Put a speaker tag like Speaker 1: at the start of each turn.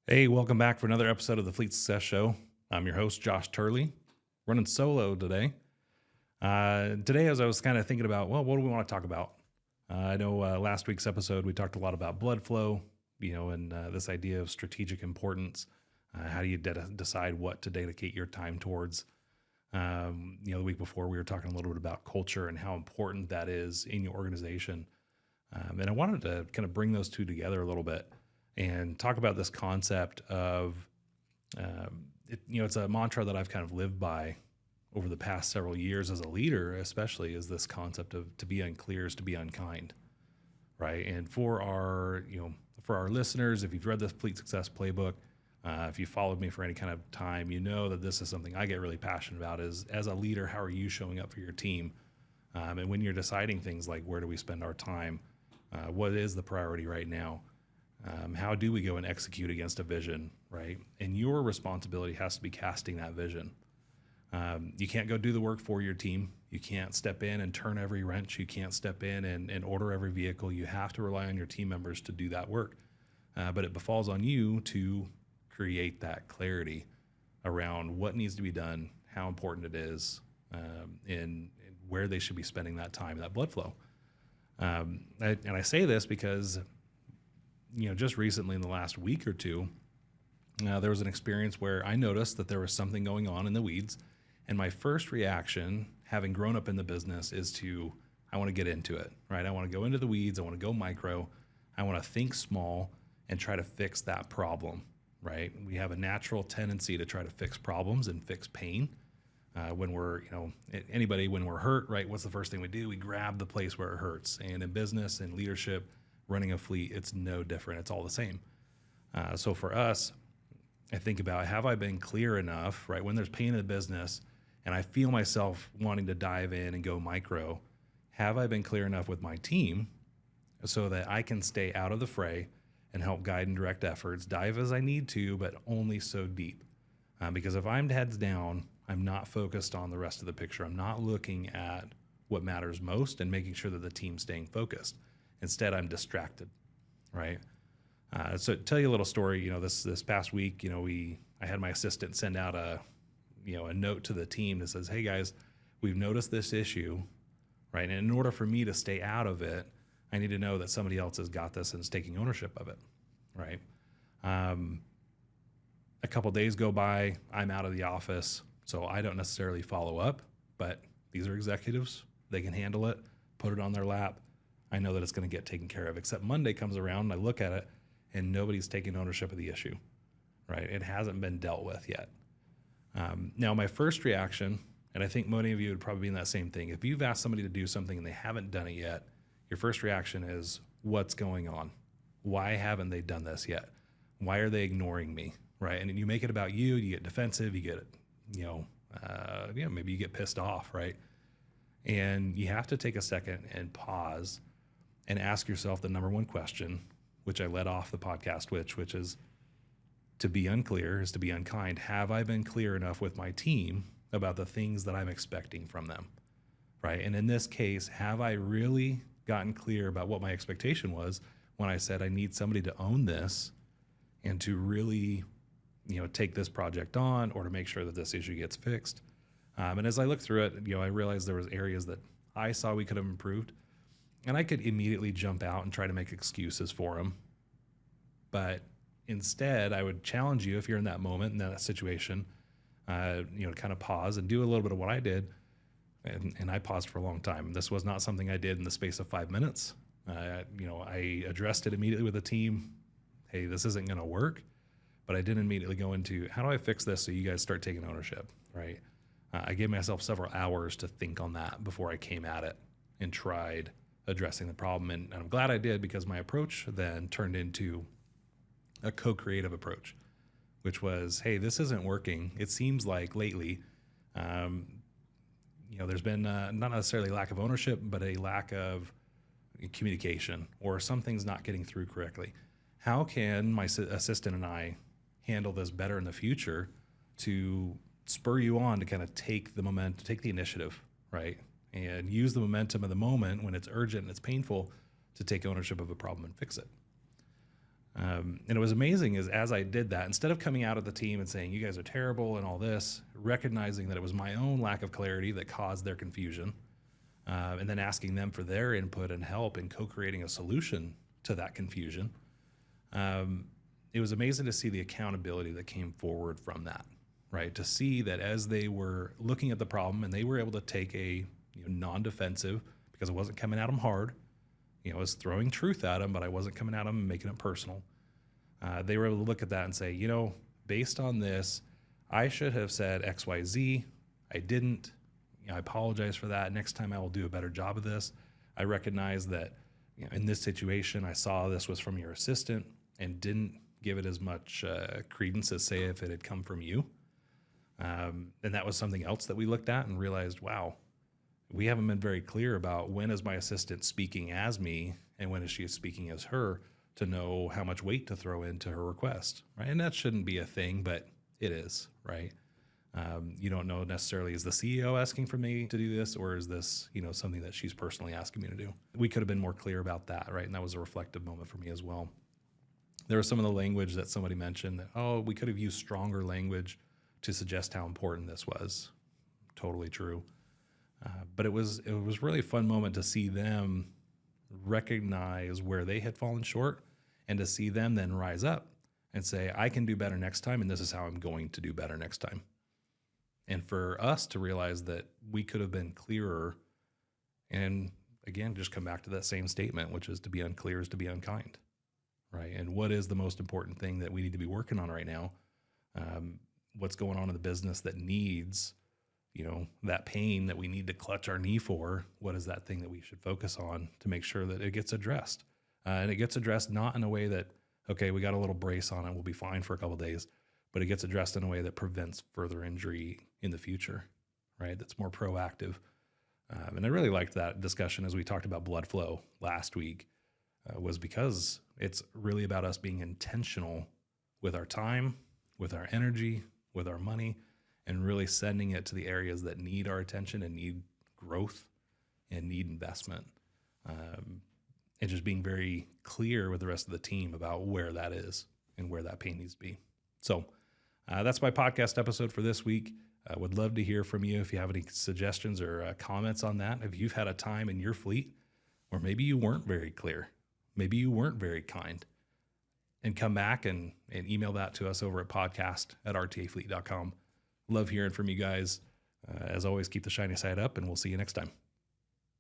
Speaker 1: Hey, welcome back for another episode of the Fleet Success Show. I'm your host, Josh Turley, running solo today. Today, as I was kind of thinking about, well, what do we want to talk about? I know last week's episode, we talked a lot about blood flow, and this idea of strategic importance. How do you decide what to dedicate your time towards? The week before, we were talking a little bit about culture and how important that is in your organization. And I wanted to kind of bring those two together a little bit and talk about this concept of, it's a mantra that I've kind of lived by over the past several years as a leader, especially, is this concept of to be unclear is to be unkind, right? And for our listeners, if you've read the Fleet Success Playbook, if you followed me for any kind of time, you know that this is something I get really passionate about is as a leader, how are you showing up for your team? And when you're deciding things like where do we spend our time, what is the priority right now? How do we go and execute against a vision, right? And your responsibility has to be casting that vision. You can't go do the work for your team. You can't step in and turn every wrench. You can't step in and order every vehicle. You have to rely on your team members to do that work. But it befalls on you to create that clarity around what needs to be done, how important it is, and where they should be spending that time, that blood flow. And I say this because just recently in the last week or two, there was an experience where I noticed that there was something going on in the weeds. And my first reaction, having grown up in the business, is I want to get into it, right? I want to go into the weeds. I want to go micro. I want to think small and try to fix that problem, right? We have a natural tendency to try to fix problems and fix pain. When we're, when we're hurt, right? What's the first thing we do? We grab the place where it hurts. And in business and leadership, running a fleet, it's no different. It's all the same. So for us, I think about, have I been clear enough, right? When there's pain in the business and I feel myself wanting to dive in and go micro, have I been clear enough with my team so that I can stay out of the fray and help guide and direct efforts, dive as I need to, but only so deep? Because if I'm heads down, I'm not focused on the rest of the picture. I'm not looking at what matters most and making sure that the team's staying focused. Instead, I'm distracted, right? So to tell you a little story, this past week, I had my assistant send out a note to the team that says, hey guys, we've noticed this issue, right? And in order for me to stay out of it, I need to know that somebody else has got this and is taking ownership of it, right? A couple days go by, I'm out of the office, so I don't necessarily follow up, but these are executives. They can handle it, put it on their lap. I know that it's going to get taken care of, except Monday comes around and I look at it and nobody's taking ownership of the issue, right? It hasn't been dealt with yet. Now, my first reaction, and I think many of you would probably be in that same thing, if you've asked somebody to do something and they haven't done it yet, your first reaction is, what's going on? Why haven't they done this yet? Why are they ignoring me, right? And you make it about you get defensive, you get, maybe you get pissed off, right? And you have to take a second and pause and ask yourself the number one question, which I led off the podcast with, which is, to be unclear is to be unkind. Have I been clear enough with my team about the things that I'm expecting from them, right? And in this case, have I really gotten clear about what my expectation was when I said I need somebody to own this and to really, take this project on, or to make sure that this issue gets fixed? And as I looked through it, I realized there was areas that I saw we could have improved. And I could immediately jump out and try to make excuses for them. But instead, I would challenge you, if you're in that moment, in that situation, kind of pause and do a little bit of what I did. And I paused for a long time. This was not something I did in the space of 5 minutes. I addressed it immediately with the team. Hey, this isn't going to work. But I didn't immediately go into, how do I fix this so you guys start taking ownership, right? I gave myself several hours to think on that before I came at it and tried addressing the problem. And I'm glad I did, because my approach then turned into a co-creative approach, which was, hey, this isn't working. It seems like lately, there's been not necessarily lack of ownership, but a lack of communication, or something's not getting through correctly. How can my assistant and I handle this better in the future to spur you on to kind of take the initiative, right? And use the momentum of the moment when it's urgent and it's painful to take ownership of a problem and fix it. And it was amazing is as I did that, instead of coming out of the team and saying, you guys are terrible and all this, recognizing that it was my own lack of clarity that caused their confusion, and then asking them for their input and help in co-creating a solution to that confusion. It was amazing to see the accountability that came forward from that, right? To see that as they were looking at the problem and they were able to take a non-defensive, because it wasn't coming at them hard, I was throwing truth at them, but I wasn't coming at them and making it personal. They were able to look at that and say, based on this, I should have said X, Y, Z. I didn't. I apologize for that. Next time I will do a better job of this. I recognize that in this situation, I saw this was from your assistant and didn't give it as much credence as say if it had come from you. And that was something else that we looked at and realized, wow, we haven't been very clear about when is my assistant speaking as me and when is she speaking as her to know how much weight to throw into her request, right? And that shouldn't be a thing, but it is, right? You don't know necessarily, is the CEO asking for me to do this, or is this, something that she's personally asking me to do? We could have been more clear about that, right? And that was a reflective moment for me as well. There was some of the language that somebody mentioned that, we could have used stronger language to suggest how important this was. Totally true. But it was really a fun moment to see them recognize where they had fallen short and to see them then rise up and say, I can do better next time, and this is how I'm going to do better next time. And for us to realize that we could have been clearer and, again, just come back to that same statement, which is to be unclear is to be unkind, right? And what is the most important thing that we need to be working on right now? What's going on in the business that needs that pain that we need to clutch our knee for? What is that thing that we should focus on to make sure that it gets addressed? And it gets addressed not in a way that, okay, we got a little brace on it, we'll be fine for a couple of days, but it gets addressed in a way that prevents further injury in the future, right? That's more proactive. And I really liked that discussion as we talked about blood flow last week, was because it's really about us being intentional with our time, with our energy, with our money, and really sending it to the areas that need our attention and need growth and need investment. And just being very clear with the rest of the team about where that is and where that pain needs to be. So that's my podcast episode for this week. I would love to hear from you if you have any suggestions or comments on that. If you've had a time in your fleet, or maybe you weren't very clear, maybe you weren't very kind, and come back and email that to us over at podcast@rtafleet.com. Love hearing from you guys. As always, keep the shiny side up, and we'll see you next time.